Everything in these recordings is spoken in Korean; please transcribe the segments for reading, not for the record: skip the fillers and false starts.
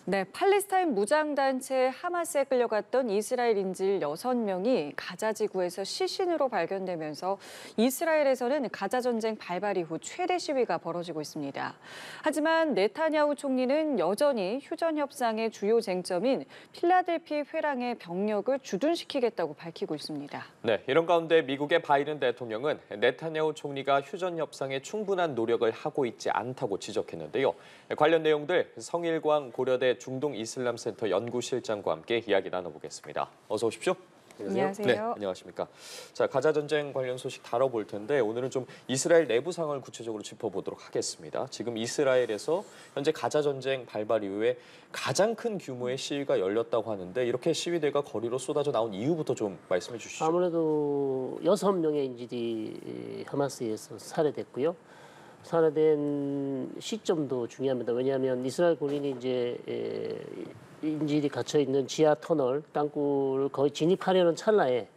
네, 팔레스타인 무장단체 하마스에 끌려갔던 이스라엘 인질 6명이 가자 지구에서 시신으로 발견되면서 이스라엘에서는 가자 전쟁 발발 이후 최대 시위가 벌어지고 있습니다. 하지만 네타냐후 총리는 여전히 휴전 협상의 주요 쟁점인 필라델피 회랑의 병력을 주둔시키겠다고 밝히고 있습니다. 네, 이런 가운데 미국의 바이든 대통령은 네타냐후 총리가 휴전 협상에 충분한 노력을 하고 있지 않다고 지적했는데요. 관련 내용들 성일광 고려대 중동 이슬람센터 연구실장과 함께 이야기 나눠보겠습니다. 어서 오십시오. 안녕하세요. 네, 안녕하십니까. 자, 가자 전쟁 관련 소식 다뤄볼 텐데 오늘은 좀 이스라엘 내부 상황을 구체적으로 짚어보도록 하겠습니다. 지금 이스라엘에서 현재 가자 전쟁 발발 이후에 가장 큰 규모의 시위가 열렸다고 하는데 이렇게 시위대가 거리로 쏟아져 나온 이유부터 좀 말씀해 주시죠. 아무래도 6명의 인질이 하마스에서 살해됐고요. 살해된 시점도 중요합니다. 왜냐하면 이스라엘 군인이 이제 인질이 갇혀 있는 지하 터널 땅굴을 거의 진입하려는 찰나에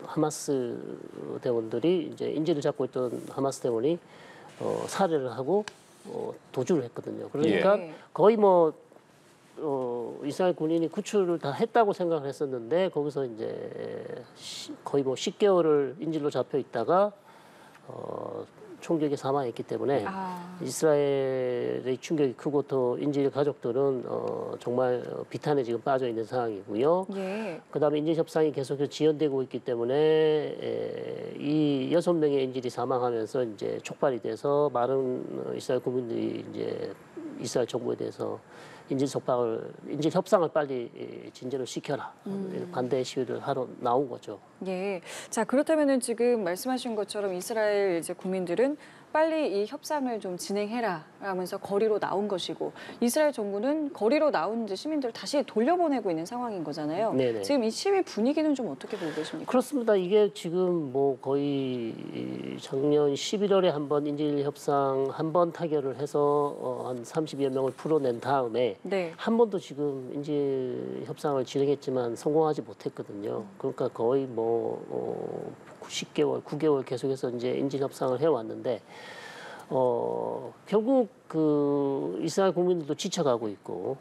하마스 대원들이 이제 인질을 잡고 있던 하마스 대원이 살해를 하고 도주를 했거든요. 그러니까 거의 뭐 이스라엘 군인이 구출을 다 했다고 생각을 했었는데 거기서 이제 거의 뭐 10개월을 인질로 잡혀 있다가 총격에 사망했기 때문에 이스라엘의 충격이 크고 또 인질 가족들은 정말 비탄에 지금 빠져 있는 상황이고요. 그다음에 인질 협상이 계속해서 지연되고 있기 때문에 이 6명의 인질이 사망하면서 이제 촉발이 돼서 많은 이스라엘 국민들이 이제 이스라엘 정부에 대해서 인질 협상을 빨리 진전을 시켜라. 반대 시위를 하러 나온 거죠. 예. 자, 그렇다면은 지금 말씀하신 것처럼 이스라엘 이제 국민들은 빨리 이 협상을 좀 진행해라 하면서 거리로 나온 것이고 이스라엘 정부는 거리로 나온 이제 시민들을 다시 돌려보내고 있는 상황인 거잖아요. 네네. 지금 이 시위 분위기는 좀 어떻게 보고 계십니까? 그렇습니다. 이게 지금 뭐 거의 작년 11월에 한번 인질 협상 한 번 타결을 해서 한 30여 명을 풀어낸 다음에 한 번도 지금 인질 협상을 진행했지만 성공하지 못했거든요. 그러니까 거의 뭐 10개월, 9개월 계속해서 이제 인질 협상을 해왔는데 결국 그 이스라엘 국민들도 지쳐가고 있고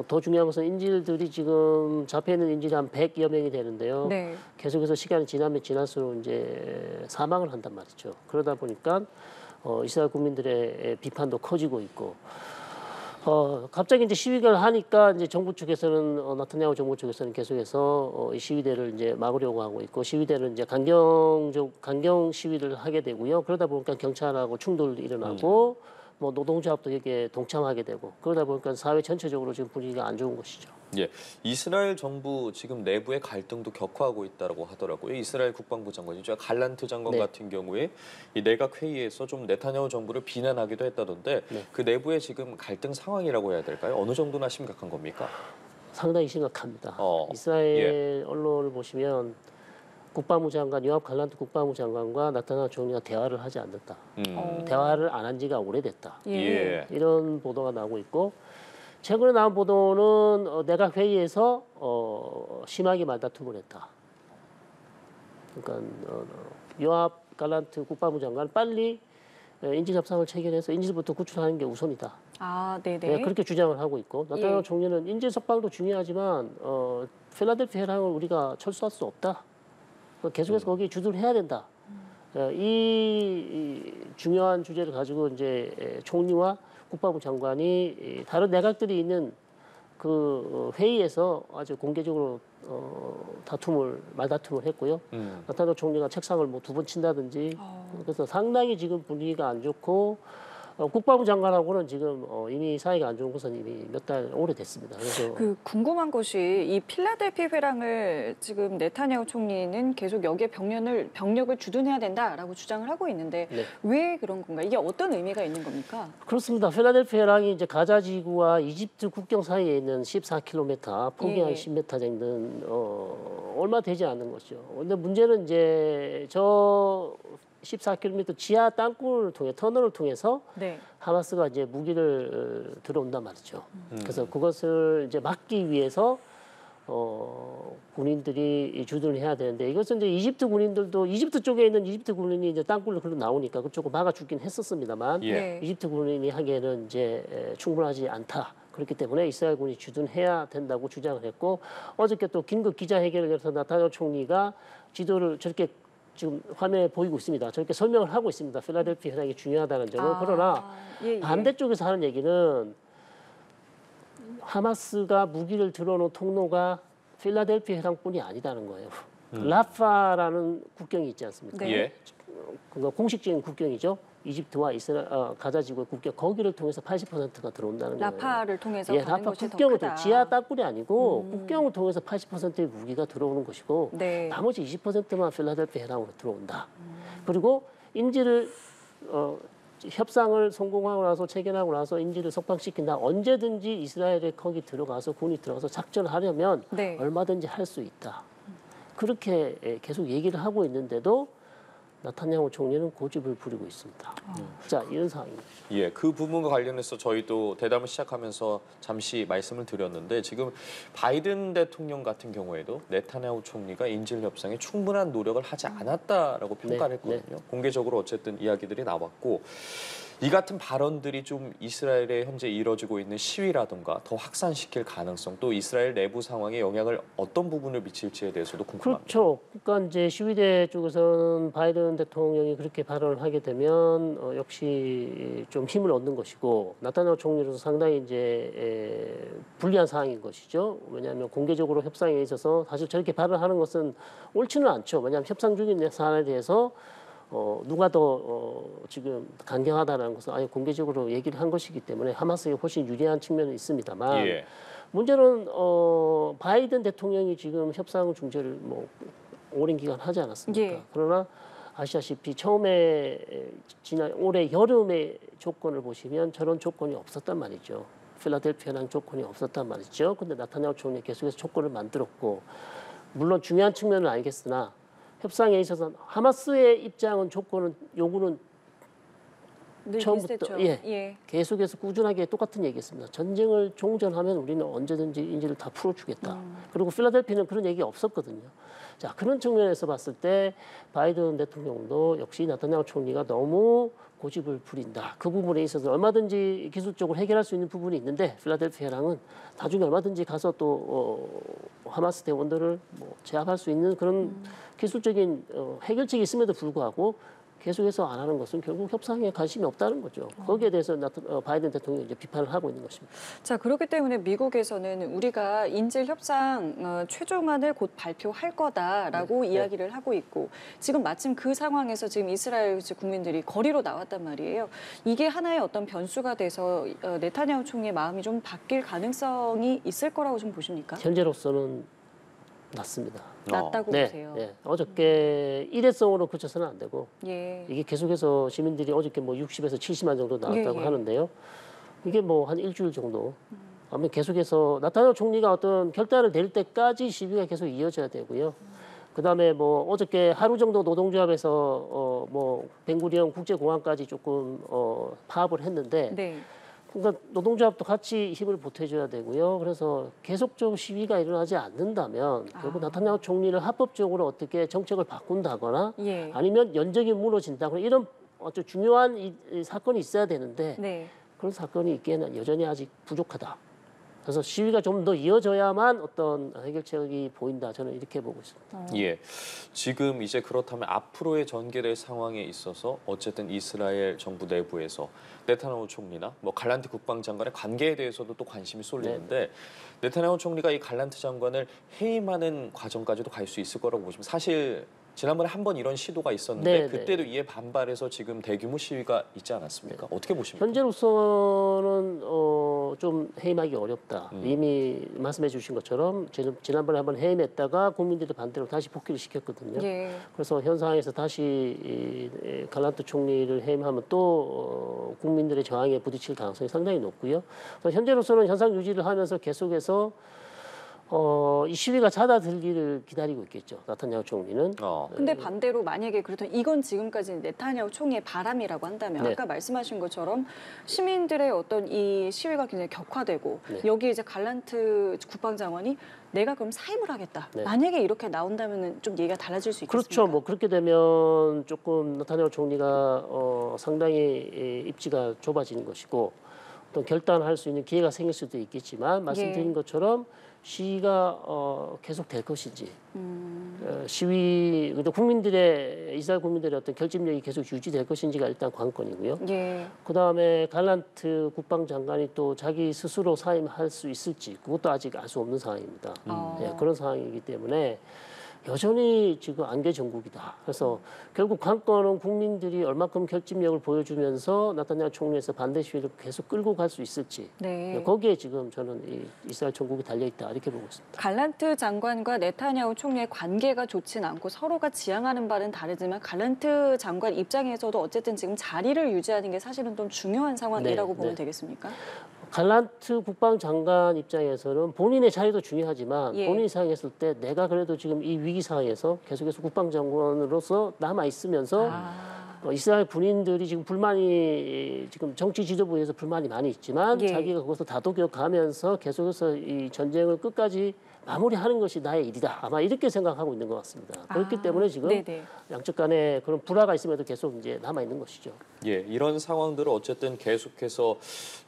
더 중요한 것은 인질들이 지금 잡혀 있는 인질이 한 100여 명이 되는데요. 계속해서 시간이 지나면 지날수록 이제 사망을 한단 말이죠. 그러다 보니까 이스라엘 국민들의 비판도 커지고 있고. 갑자기 이제 시위를 하니까 이제 정부 측에서는 나타냐후 정부 쪽에서는 계속해서 이 시위대를 이제 막으려고 하고 있고 시위대는 이제 강경 시위를 하게 되고요. 그러다 보니까 경찰하고 충돌이 일어나고 뭐 노동조합도 여기에 동참하게 되고 그러다 보니까 사회 전체적으로 지금 분위기가 안 좋은 것이죠. 예, 이스라엘 정부 지금 내부의 갈등도 격화하고 있다고 하더라고요. 이스라엘 국방부 장관이죠. 갈란트 장관 같은 경우에 이 내각 회의에서 좀 네타냐후 정부를 비난하기도 했다던데 그 내부의 지금 갈등 상황이라고 해야 될까요? 어느 정도나 심각한 겁니까? 상당히 심각합니다. 이스라엘 언론을 보시면 국방부 장관, 요압 갈란트 국방부 장관과 나타냐후 총리가 대화를 하지 않는다. 대화를 안 한 지가 오래됐다. 이런 보도가 나오고 있고 최근에 나온 보도는 내각 회의에서 심하게 말다툼을 했다. 그러니까 요압 갈란트 국방부 장관 빨리 인질 협상을 체결해서 인질부터 구출하는 게 우선이다. 그렇게 주장을 하고 있고 나타냐후 총리는 인질 석방도 중요하지만 필라델피 회랑을 우리가 철수할 수 없다. 계속해서 거기에 주둔을 해야 된다. 이 중요한 주제를 가지고 이제 총리와 국방부 장관이 다른 내각들이 있는 그 회의에서 아주 공개적으로 말다툼을 했고요. 나타냐후 총리가 책상을 뭐 2번 친다든지 그래서 상당히 지금 분위기가 안 좋고 국방부 장관하고는 지금 이미 사이가 안 좋은 것은 이미 몇 달 오래됐습니다. 그래서 궁금한 것이 이 필라델피 회랑을 지금 네타냐후 총리는 계속 여기에 병력을 주둔해야 된다라고 주장을 하고 있는데 왜 그런 건가? 이게 어떤 의미가 있는 겁니까? 그렇습니다. 필라델피 회랑이 이제 가자 지구와 이집트 국경 사이에 있는 14km, 폭이 한 10m 정도는 얼마 되지 않는 것이죠. 근데 문제는 이제 저 14km 지하 땅굴을 통해 터널을 통해서 하마스가 이제 무기를 들어온단 말이죠. 그래서 그것을 이제 막기 위해서 군인들이 주둔을 해야 되는데 이것은 이제 이집트 군인들도 이집트 쪽에 있는 이집트 군인이 이제 땅굴로 흘러 나오니까 그쪽을 막아주긴 했었습니다만 예. 이집트 군인이 하기에는 이제 충분하지 않다. 그렇기 때문에 이스라엘 군이 주둔해야 된다고 주장을 했고 어저께 또 긴급 기자회견을 열어서 나타냐후 총리가 지도를 저렇게 지금 화면에 보이고 있습니다. 저렇게 설명을 하고 있습니다. 필라델피아 현황이 중요하다는 점을. 그러나 예. 반대쪽에서 하는 얘기는 하마스가 무기를 들어놓은 통로가 필라델피아 해상뿐이 아니다는 거예요. 라파라는 국경이 있지 않습니까? 네. 예. 그거 공식적인 국경이죠. 이집트와 가자 지구의 국경 거기를 통해서 80%가 들어온다는 거예요. 라파를 통해서 예, 가는 라파 것이 국경을 더 크다. 지하 땅굴이 아니고 국경을 통해서 80%의 무기가 들어오는 것이고 네. 나머지 20%만 필라델피아 해상으로 들어온다. 그리고 인질을 협상을 성공하고 나서 체결하고 나서 인질을 석방시킨다. 언제든지 이스라엘에 거기 들어가서 군이 들어가서 작전을 하려면 네. 얼마든지 할 수 있다. 그렇게 계속 얘기를 하고 있는데도 나타냐후 총리는 고집을 부리고 있습니다. 자, 이런 상황입니다. 예, 그 부분과 관련해서 저희도 대담을 시작하면서 잠시 말씀을 드렸는데 지금 바이든 대통령 같은 경우에도 네타냐후 총리가 인질 협상에 충분한 노력을 하지 않았다라고 평가를 네, 했거든요. 공개적으로 어쨌든 이야기들이 나왔고 이 같은 발언들이 좀 이스라엘에 현재 이뤄지고 있는 시위라든가 더 확산시킬 가능성 또 이스라엘 내부 상황에 영향을 어떤 부분을 미칠지에 대해서도 궁금합니다. 그렇죠. 그러니까 이제 시위대 쪽에서는 바이든 대통령이 그렇게 발언을 하게 되면 역시 좀 힘을 얻는 것이고 나타냐후 총리로서 상당히 이제 불리한 상황인 것이죠. 왜냐하면 공개적으로 협상에 있어서 사실 저렇게 발언하는 것은 옳지는 않죠. 왜냐하면 협상 중인 사안에 대해서 누가 더 지금 강경하다는 것은 아예 공개적으로 얘기를 한 것이기 때문에 하마스에 훨씬 유리한 측면은 있습니다만 예. 문제는 바이든 대통령이 지금 협상 중재를 뭐 오랜 기간 하지 않았습니까? 예. 그러나 아시다시피 처음에 지난 올해 여름의 조건을 보시면 저런 조건이 없었단 말이죠. 필라델피아라는 조건이 없었단 말이죠. 근데 나타냐후 총리 계속해서 조건을 만들었고 물론 중요한 측면은 알겠으나 협상에 있어서 하마스의 입장은 조건은 요구는 늘 처음부터 비슷했죠. 예. 계속해서 꾸준하게 똑같은 얘기했습니다. 전쟁을 종전하면 우리는 언제든지 인질을 다 풀어주겠다. 그리고 필라델피아는 그런 얘기 없었거든요. 자, 그런 측면에서 봤을 때 바이든 대통령도 역시 나타냐후 총리가 너무 고집을 부린다. 그 부분에 있어서 얼마든지 기술적으로 해결할 수 있는 부분이 있는데 필라델피아랑은 나중에 얼마든지 가서 또 하마스 대원들을 뭐 제압할 수 있는 그런 기술적인 해결책이 있음에도 불구하고 계속해서 안 하는 것은 결국 협상에 관심이 없다는 거죠. 거기에 대해서 바이든 대통령이 이제 비판을 하고 있는 것입니다. 자, 그렇기 때문에 미국에서는 우리가 인질 협상 최종안을 곧 발표할 거다라고 이야기를 하고 있고 지금 마침 그 상황에서 지금 이스라엘 국민들이 거리로 나왔단 말이에요. 이게 하나의 어떤 변수가 돼서 네타냐후 총리의 마음이 좀 바뀔 가능성이 있을 거라고 좀 보십니까? 현재로서는 낮습니다. 낮다고 네, 보세요. 네. 어저께 일회성으로 그쳐서는 안 되고 예. 이게 계속해서 시민들이 어저께 뭐 60에서 70만 정도 나왔다고 예. 하는데요. 이게 뭐 한 일주일 정도. 아마 계속해서 나타냐후 총리가 어떤 결단을 낼 때까지 시위가 계속 이어져야 되고요. 그다음에 뭐 어저께 하루 정도 노동조합에서 뭐 벤구리온 국제공항까지 조금 파업을 했는데 네. 그러니까 노동조합도 같이 힘을 보태줘야 되고요. 그래서 계속적으로 시위가 일어나지 않는다면 결국 나타냐후 총리를 합법적으로 어떻게 정책을 바꾼다거나 예. 아니면 연정이 무너진다거나 이런 아주 중요한 이 사건이 있어야 되는데 네. 그런 사건이 있기에는 여전히 아직 부족하다. 그래서 시위가 좀 더 이어져야만 어떤 해결책이 보인다. 저는 이렇게 보고 있습니다. 예, 지금 이제 그렇다면 앞으로의 전개될 상황에 있어서 어쨌든 이스라엘 정부 내부에서 네타냐후 총리나 뭐 갈란트 국방장관의 관계에 대해서도 또 관심이 쏠리는데 네타냐후 총리가 이 갈란트 장관을 해임하는 과정까지도 갈 수 있을 거라고 보시면 사실 지난번에 한 번 이런 시도가 있었는데 네, 그때도 이에 반발해서 지금 대규모 시위가 있지 않았습니까? 어떻게 보십니까? 현재로서는 좀 해임하기 어렵다. 이미 말씀해 주신 것처럼 지난번에 한번 해임했다가 국민들의 반대로 다시 복귀를 시켰거든요. 예. 그래서 현 상황에서 다시 이 갈란트 총리를 해임하면 또 국민들의 저항에 부딪힐 가능성이 상당히 높고요. 그래서 현재로서는 현상 유지를 하면서 계속해서 이 시위가 잦아들기를 기다리고 있겠죠. 나타냐후 총리는. 근데 반대로 만약에 그렇다면 이건 지금까지 네타냐후 총리의 바람이라고 한다면 네. 아까 말씀하신 것처럼 시민들의 어떤 이 시위가 굉장히 격화되고 네. 여기에 이제 갈란트 국방장관이 내가 그럼 사임을 하겠다. 네. 만약에 이렇게 나온다면은 좀 얘기가 달라질 수 있겠습니까? 그렇죠. 뭐 그렇게 되면 조금 나타냐후 총리가 상당히 입지가 좁아지는 것이고 또 결단할 수 있는 기회가 생길 수도 있겠지만 말씀드린 것처럼 시위가 계속 될 것인지 시위 근데 국민들의 이스라엘 국민들의 어떤 결집력이 계속 유지될 것인지가 일단 관건이고요. 예. 그다음에 갈란트 국방장관이 또 자기 스스로 사임할 수 있을지 그것도 아직 알 수 없는 상황입니다. 예, 그런 상황이기 때문에 여전히 지금 안개 전국이다. 그래서 결국 관건은 국민들이 얼마큼 결집력을 보여주면서 나타냐후 총리에서 반대 시위를 계속 끌고 갈 수 있을지 네. 거기에 지금 저는 이 이스라엘 전국이 달려 있다 이렇게 보고 있습니다. 갈란트 장관과 네타냐후 총리의 관계가 좋진 않고 서로가 지향하는 바는 다르지만 갈란트 장관 입장에서도 어쨌든 지금 자리를 유지하는 게 사실은 좀 중요한 상황이라고 네, 보면 네. 되겠습니까? 갈란트 국방장관 입장에서는 본인의 자리도 중요하지만 예. 본인이 생각했을 때 내가 그래도 지금 이 위기 상황에서 계속해서 국방장관으로서 남아 있으면서 이스라엘 군인들이 지금 불만이 지금 정치 지도부에서 불만이 많이 있지만 예. 자기가 그것을 다독여가면서 계속해서 이 전쟁을 끝까지 마무리하는 것이 나의 일이다. 아마 이렇게 생각하고 있는 것 같습니다. 그렇기 때문에 지금 네네. 양측 간에 그런 불화가 있음에도 계속 이제 남아 있는 것이죠. 예, 이런 상황들을 어쨌든 계속해서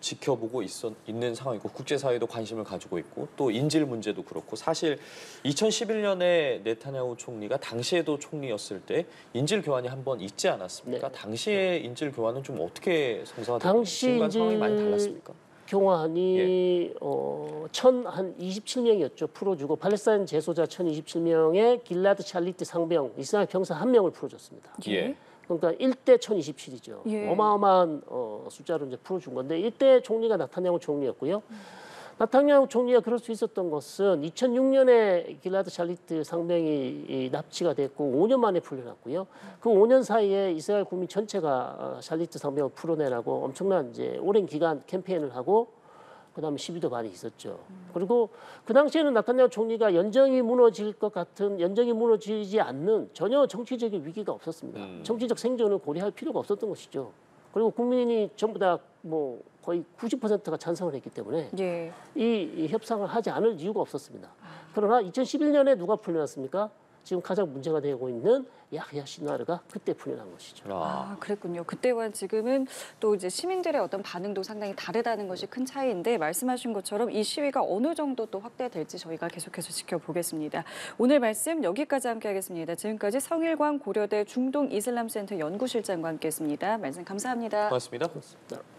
지켜보고 있는 상황이고 국제사회도 관심을 가지고 있고 또 인질 문제도 그렇고 사실 2011년에 네타냐후 총리가 당시에도 총리였을 때 인질 교환이 한 번 있지 않았습니까? 네. 당시에 인질 교환은 좀 어떻게 성사가 됐나요? 당시 지금과 인질 상황이 많이 달랐습니까? 교환이 한 27명이었죠. 풀어주고 팔레스타인 재소자 1027명에 길라드 샬리트 상병 이스라엘 병사 1명을 풀어줬습니다. 예. 그러니까 1대 1027이죠. 예. 어마어마한 숫자로 이제 풀어준 건데 이때 총리가 나타냐후 총리였고요. 나타냐후 총리가 그럴 수 있었던 것은 2006년에 길라드 샬리트 상병이 납치가 됐고 5년 만에 풀려났고요. 그 5년 사이에 이스라엘 국민 전체가 샬리트 상병을 풀어내라고 엄청난 이제 오랜 기간 캠페인을 하고 그다음에 시비도 많이 있었죠. 그리고 그 당시에는 나타냐후 총리가 연정이 무너지지 않는 전혀 정치적인 위기가 없었습니다. 정치적 생존을 고려할 필요가 없었던 것이죠. 그리고 국민이 전부 다 뭐 거의 90%가 찬성을 했기 때문에 예. 이 협상을 하지 않을 이유가 없었습니다. 그러나 2011년에 누가 풀려났습니까? 지금 가장 문제가 되고 있는 야흐야 시나르가 그때 풀려난 것이죠. 그랬군요. 그때와 지금은 또 이제 시민들의 어떤 반응도 상당히 다르다는 것이 큰 차이인데 말씀하신 것처럼 이 시위가 어느 정도 또 확대될지 저희가 계속해서 지켜보겠습니다. 오늘 말씀 여기까지 함께하겠습니다. 지금까지 성일광 고려대 중동 이슬람센터 연구실장과 함께했습니다. 말씀 감사합니다. 고맙습니다. 그렇습니다.